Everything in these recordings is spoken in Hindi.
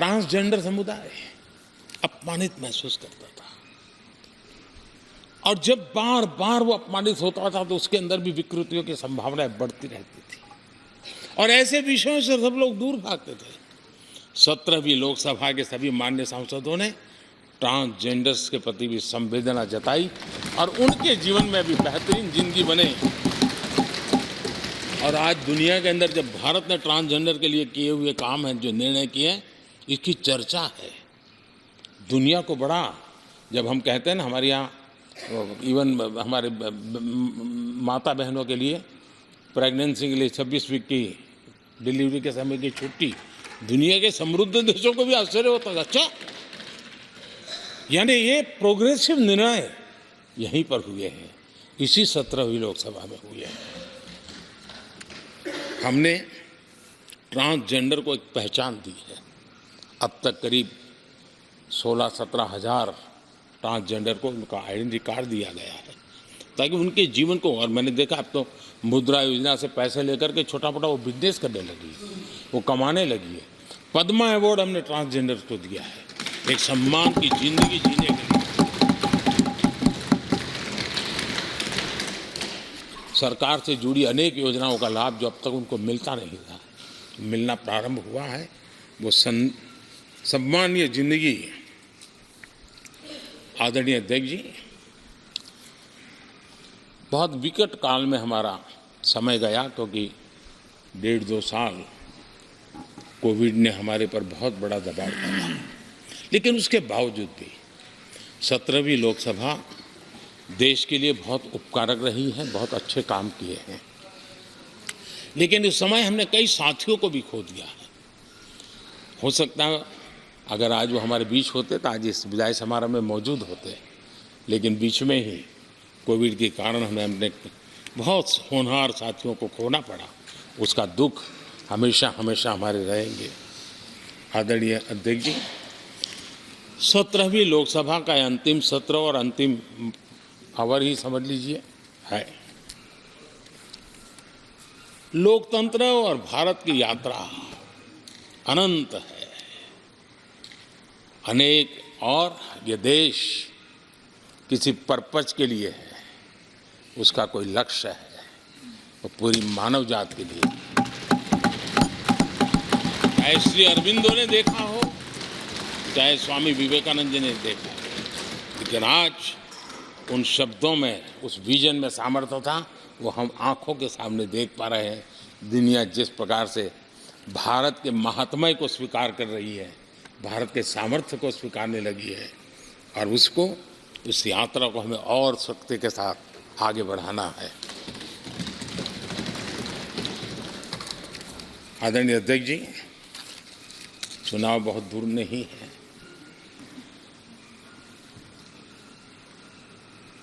ट्रांसजेंडर समुदाय अपमानित महसूस करता था, और जब बार बार वो अपमानित होता था तो उसके अंदर भी विकृतियों की संभावनाएं बढ़ती रहती थी, और ऐसे विषयों से सब लोग दूर भागते थे। 17वीं लोकसभा के सभी माननीय सांसदों ने ट्रांसजेंडर्स के प्रति भी संवेदना जताई और उनके जीवन में भी बेहतरीन जिंदगी बने। और आज दुनिया के अंदर जब भारत ने ट्रांसजेंडर के लिए किए हुए काम हैं, जो निर्णय किए, इसकी चर्चा है दुनिया को बड़ा। जब हम कहते हैं ना, हमारे यहाँ इवन हमारे माता बहनों के लिए प्रेगनेंसी के लिए 26 वीक की डिलीवरी के समय की छुट्टी, दुनिया के समृद्ध देशों को भी आश्चर्य होता है। अच्छा, यानी ये प्रोग्रेसिव निर्णय यहीं पर हुए हैं, इसी 17वीं लोकसभा में हुए हैं। हमने ट्रांसजेंडर को एक पहचान दी है। अब तक करीब 16-17 हज़ार ट्रांसजेंडर को उनका आइडेंटिटी कार्ड दिया गया है, ताकि उनके जीवन को। और मैंने देखा अब तो मुद्रा योजना से पैसे लेकर के छोटा मोटा वो बिजनेस करने लगी, वो कमाने लगी है। पद्मा अवार्ड हमने ट्रांसजेंडर को दिया है, एक सम्मान की जिंदगी जीने के लिए। सरकार से जुड़ी अनेक योजनाओं का लाभ जो अब तक उनको मिलता नहीं था, मिलना प्रारंभ हुआ है। वो सम्मानीय जिंदगी। आदरणीय अध्यक्ष जी, बहुत विकट काल में हमारा समय गया, क्योंकि 1.5-2 साल कोविड ने हमारे पर बहुत बड़ा दबाव डाला। लेकिन उसके बावजूद भी 17वीं लोकसभा देश के लिए बहुत उपकारक रही है, बहुत अच्छे काम किए हैं। लेकिन इस समय हमने कई साथियों को भी खो दिया है। हो सकता है अगर आज वो हमारे बीच होते तो आज इस विदाई समारोह में मौजूद होते, लेकिन बीच में ही कोविड के कारण हमें अपने बहुत होनहार साथियों को खोना पड़ा। उसका दुख हमेशा हमेशा हमारे रहेंगे। आदरणीय अध्यक्ष जी, 17वीं लोकसभा का अंतिम सत्र और अंतिम आवर ही समझ लीजिए है। लोकतंत्र और भारत की यात्रा अनंत है, अनेक, और ये देश किसी पर्पज के लिए है, उसका कोई लक्ष्य है, वो पूरी मानव जात के लिए। चाहे श्री अरविंदो ने देखा हो, चाहे स्वामी विवेकानंद जी ने देखा हो, लेकिन आज उन शब्दों में, उस विजन में सामर्थ्य था, वो हम आंखों के सामने देख पा रहे हैं। दुनिया जिस प्रकार से भारत के महात्म्य को स्वीकार कर रही है, भारत के सामर्थ्य को स्वीकारने लगी है, और उसको, उस यात्रा को हमें और शक्ति के साथ आगे बढ़ाना है। आदरणीय अध्यक्ष जी, चुनाव बहुत दूर नहीं है।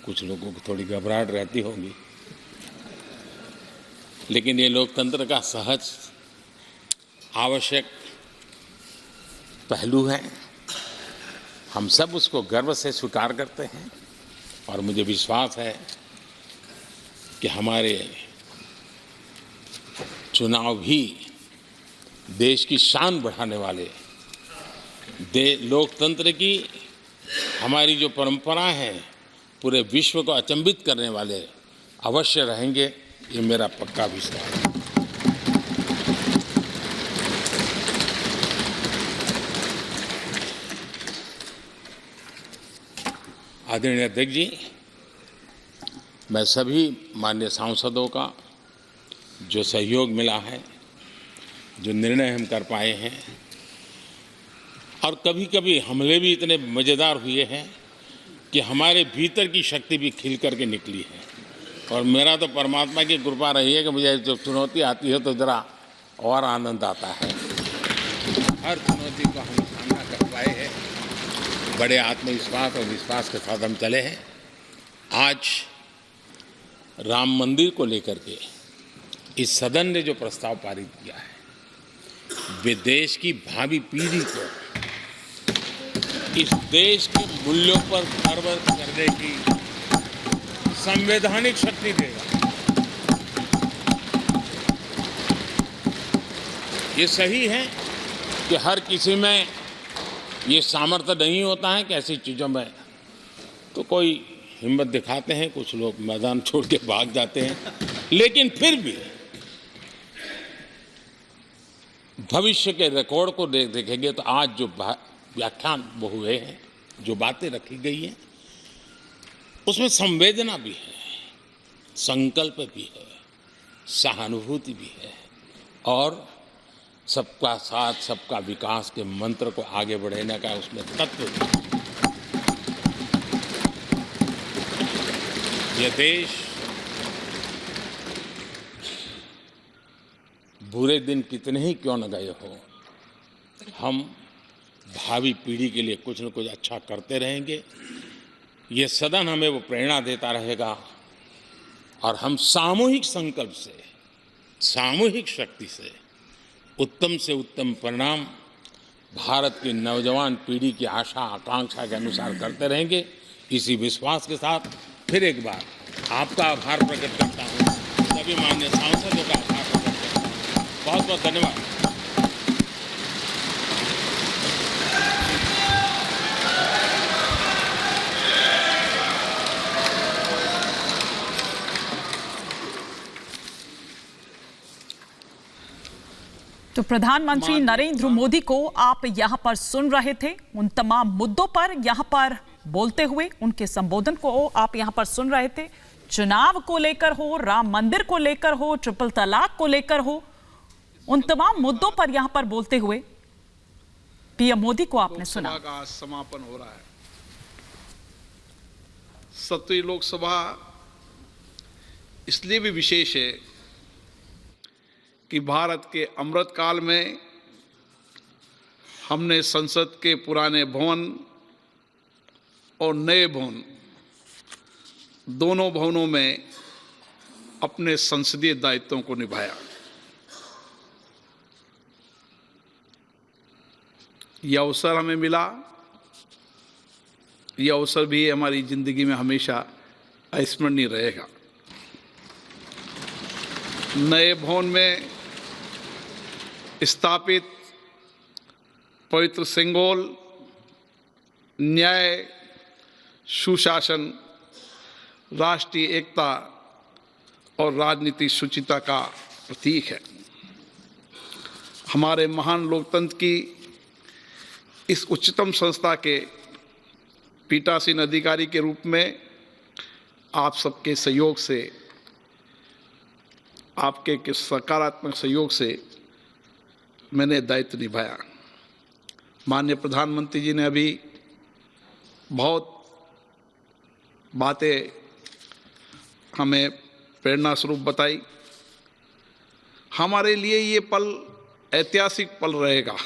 कुछ लोगों को थोड़ी घबराहट रहती होगी, लेकिन ये लोकतंत्र का सहज आवश्यक पहलू है। हम सब उसको गर्व से स्वीकार करते हैं, और मुझे विश्वास है कि हमारे चुनाव भी देश की शान बढ़ाने वाले, लोकतंत्र की हमारी जो परंपरा है, पूरे विश्व को अचंभित करने वाले अवश्य रहेंगे। ये मेरा पक्का विश्वास है। आदरणीय अध्यक्ष जी, मैं सभी माननीय सांसदों का जो सहयोग मिला है, जो निर्णय हम कर पाए हैं, और कभी कभी हमले भी इतने मज़ेदार हुए हैं कि हमारे भीतर की शक्ति भी खिल करके निकली है। और मेरा तो परमात्मा की कृपा रही है कि मुझे जब चुनौती आती है तो ज़रा और आनंद आता है। हर चुनौती को हम सामना कर पाए हैं, बड़े आत्मविश्वास और विश्वास के साथ हम चले हैं। आज राम मंदिर को लेकर के इस सदन ने जो प्रस्ताव पारित किया है, वे देश की भावी पीढ़ी को इस देश के मूल्यों पर गर्व करने की संवैधानिक शक्ति देगा। ये सही है कि हर किसी में ये सामर्थ्य नहीं होता है कि ऐसी चीज़ों में तो कोई हिम्मत दिखाते हैं, कुछ लोग मैदान छोड़ के भाग जाते हैं, लेकिन फिर भी भविष्य के रिकॉर्ड को देखेंगे तो आज जो व्याख्यान वो हुए हैं, जो बातें रखी गई हैं, उसमें संवेदना भी है, संकल्प भी है, सहानुभूति भी है और सबका साथ सबका विकास के मंत्र को आगे बढ़ाने का उसमें तत्व भी है। यह देश बुरे दिन कितने ही क्यों न गए हो, हम भावी पीढ़ी के लिए कुछ न कुछ अच्छा करते रहेंगे। ये सदन हमें वो प्रेरणा देता रहेगा और हम सामूहिक संकल्प से, सामूहिक शक्ति से उत्तम परिणाम भारत की नौजवान पीढ़ी की आशा आकांक्षा के अनुसार करते रहेंगे। इसी विश्वास के साथ फिर एक बार आपका आभार प्रकट करता हूँ, सभी माननीय सांसदों का आभार प्रकट करता हूँ। बहुत बहुत धन्यवाद। तो प्रधानमंत्री नरेंद्र मोदी को आप यहां पर सुन रहे थे। उन तमाम मुद्दों पर यहां पर बोलते हुए उनके संबोधन को आप यहां पर सुन रहे थे। चुनाव को लेकर हो, राम मंदिर को लेकर हो, ट्रिपल तलाक को लेकर हो, उन तमाम मुद्दों पर यहां पर बोलते हुए पीएम मोदी को आपने सुना। लोकसभा का समापन हो रहा है। 7वीं लोकसभा इसलिए भी विशेष है कि भारत के अमृत काल में हमने संसद के पुराने भवन और नए भवन दोनों भवनों में अपने संसदीय दायित्वों को निभाया। यह अवसर हमें मिला, यह अवसर भी हमारी जिंदगी में हमेशा अविस्मरणीय रहेगा। नए भवन में स्थापित पवित्र सिंगोल न्याय, सुशासन, राष्ट्रीय एकता और राजनीतिक शुचिता का प्रतीक है। हमारे महान लोकतंत्र की इस उच्चतम संस्था के पीठासीन अधिकारी के रूप में आप सबके सहयोग से, आपके सकारात्मक सहयोग से मैंने दायित्व निभाया। माननीय प्रधानमंत्री जी ने अभी बहुत बातें हमें प्रेरणा स्वरूप बताई। हमारे लिए ये पल ऐतिहासिक पल रहेगा,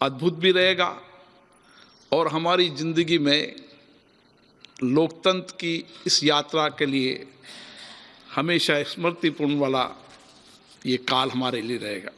अद्भुत भी रहेगा और हमारी जिंदगी में लोकतंत्र की इस यात्रा के लिए हमेशा स्मृतिपूर्ण वाला ये काल हमारे लिए रहेगा।